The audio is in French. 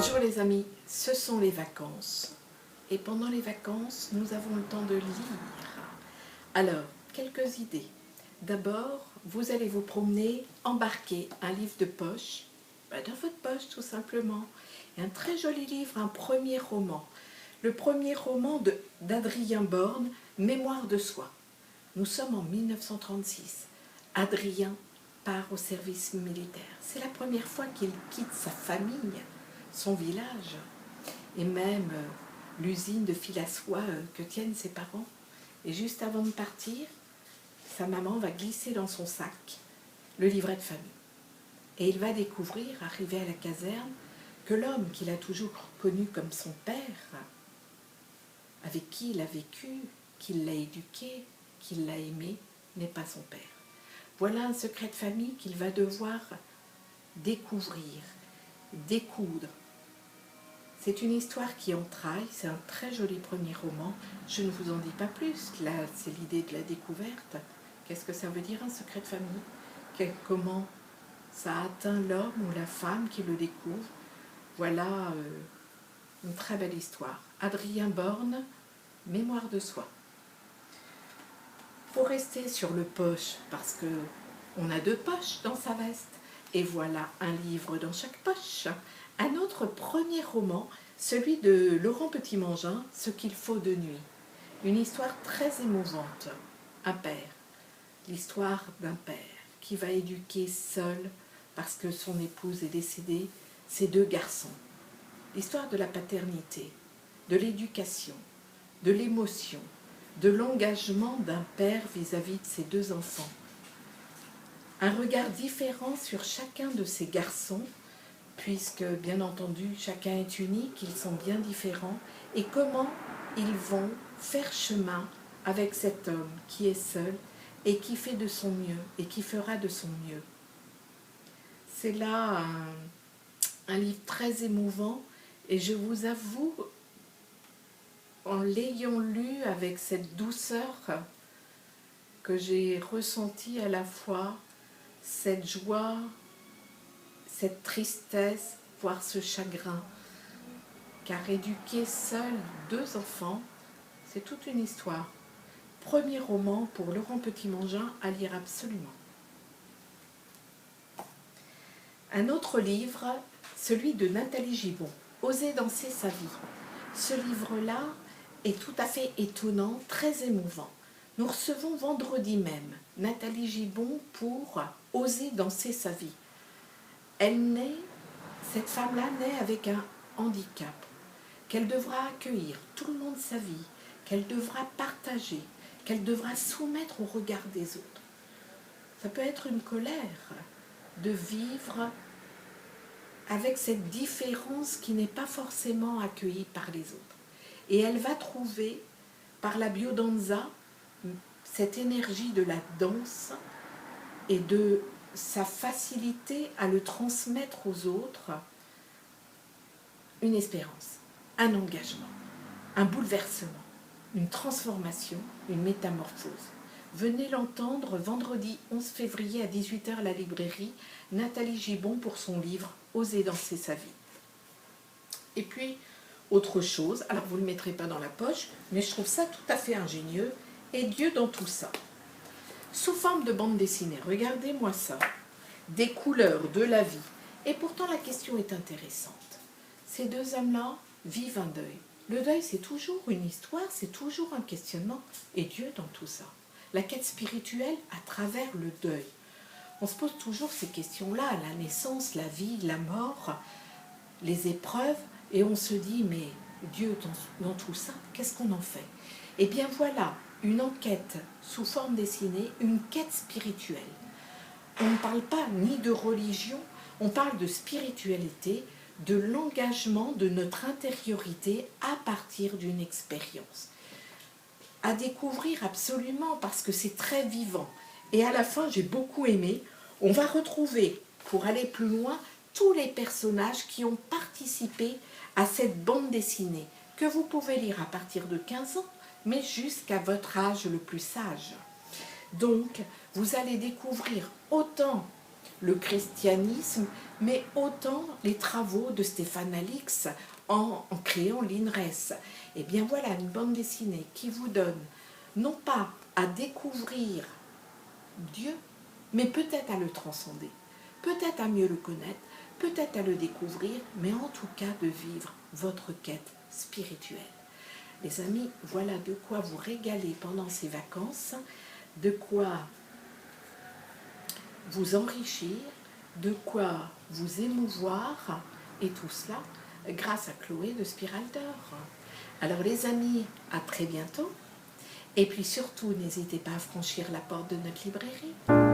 Bonjour les amis, ce sont les vacances. Et pendant les vacances, nous avons le temps de lire. Alors, quelques idées. D'abord, vous allez vous promener, embarquer un livre de poche, dans votre poche tout simplement. Et un très joli livre, un premier roman. Le premier roman d'Adrien Borne, Mémoire de soi. Nous sommes en 1936. Adrien part au service militaire. C'est la première fois qu'il quitte sa famille, son village, et même l'usine de fil à soie que tiennent ses parents. Et juste avant de partir, sa maman va glisser dans son sac le livret de famille. Et il va découvrir, arrivé à la caserne, que l'homme qu'il a toujours connu comme son père, avec qui il a vécu, qu'il l'a éduqué, qu'il l'a aimé, n'est pas son père. Voilà un secret de famille qu'il va devoir découvrir, découdre. C'est une histoire qui entraille, c'est un très joli premier roman. Je ne vous en dis pas plus, là c'est l'idée de la découverte. Qu'est-ce que ça veut dire un secret de famille? Comment ça atteint l'homme ou la femme qui le découvre? Voilà une très belle histoire. Adrien Borne, Mémoire de soi. Pour rester sur le poche, parce qu'on a deux poches dans sa veste, et voilà un livre dans chaque poche. Un autre premier roman, celui de Laurent Petit-Mangin, Ce qu'il faut de nuit. Une histoire très émouvante. Un père, l'histoire d'un père qui va éduquer seul, parce que son épouse est décédée, ses deux garçons. L'histoire de la paternité, de l'éducation, de l'émotion, de l'engagement d'un père vis-à-vis de ses deux enfants. Un regard différent sur chacun de ces garçons, puisque, bien entendu, chacun est unique, ils sont bien différents, et comment ils vont faire chemin avec cet homme qui est seul et qui fait de son mieux, et qui fera de son mieux. C'est là un livre très émouvant, et je vous avoue, en l'ayant lu avec cette douceur, que j'ai ressenti à la fois cette joie, cette tristesse, voire ce chagrin. Car éduquer seul deux enfants, c'est toute une histoire. Premier roman pour Laurent Petit-Mangin à lire absolument. Un autre livre, celui de Nathalie Gibbon, Oser danser sa vie. Ce livre-là est tout à fait étonnant, très émouvant. Nous recevons vendredi même Nathalie Gibbon pour Oser danser sa vie. Cette femme-là naît avec un handicap qu'elle devra accueillir tout le long de sa vie, qu'elle devra partager, qu'elle devra soumettre au regard des autres. Ça peut être une colère de vivre avec cette différence qui n'est pas forcément accueillie par les autres. Et elle va trouver, par la biodanza, cette énergie de la danse et de sa facilité à le transmettre aux autres, une espérance, un engagement, un bouleversement, une transformation, une métamorphose. Venez l'entendre vendredi 11 février à 18 h à la librairie, Nathalie Gibbon pour son livre « Oser danser sa vie ». Et puis, autre chose, alors vous ne le mettrez pas dans la poche, mais je trouve ça tout à fait ingénieux, et Dieu dans tout ça. Sous forme de bande dessinée, regardez-moi ça, des couleurs, de la vie. Et pourtant la question est intéressante. Ces deux hommes-là vivent un deuil. Le deuil, c'est toujours une histoire, c'est toujours un questionnement, et Dieu dans tout ça. La quête spirituelle à travers le deuil. On se pose toujours ces questions-là, la naissance, la vie, la mort, les épreuves, et on se dit, mais Dieu dans tout ça, qu'est-ce qu'on en fait? Eh bien voilà, une enquête sous forme dessinée, une quête spirituelle. On ne parle pas ni de religion, on parle de spiritualité, de l'engagement de notre intériorité à partir d'une expérience. À découvrir absolument parce que c'est très vivant. Et à la fin, j'ai beaucoup aimé, on va retrouver, pour aller plus loin, tous les personnages qui ont participé à cette bande dessinée, que vous pouvez lire à partir de 15 ans, mais jusqu'à votre âge le plus sage. Donc, vous allez découvrir autant le christianisme, mais autant les travaux de Stéphane Alix en créant l'INRES. Et bien voilà, une bande dessinée qui vous donne non pas à découvrir Dieu, mais peut-être à le transcender, peut-être à mieux le connaître, peut-être à le découvrir, mais en tout cas de vivre votre quête spirituelle. Les amis, voilà de quoi vous régaler pendant ces vacances, de quoi vous enrichir, de quoi vous émouvoir, et tout cela grâce à Chloé de Spirale d'Or. Alors les amis, à très bientôt, et puis surtout n'hésitez pas à franchir la porte de notre librairie.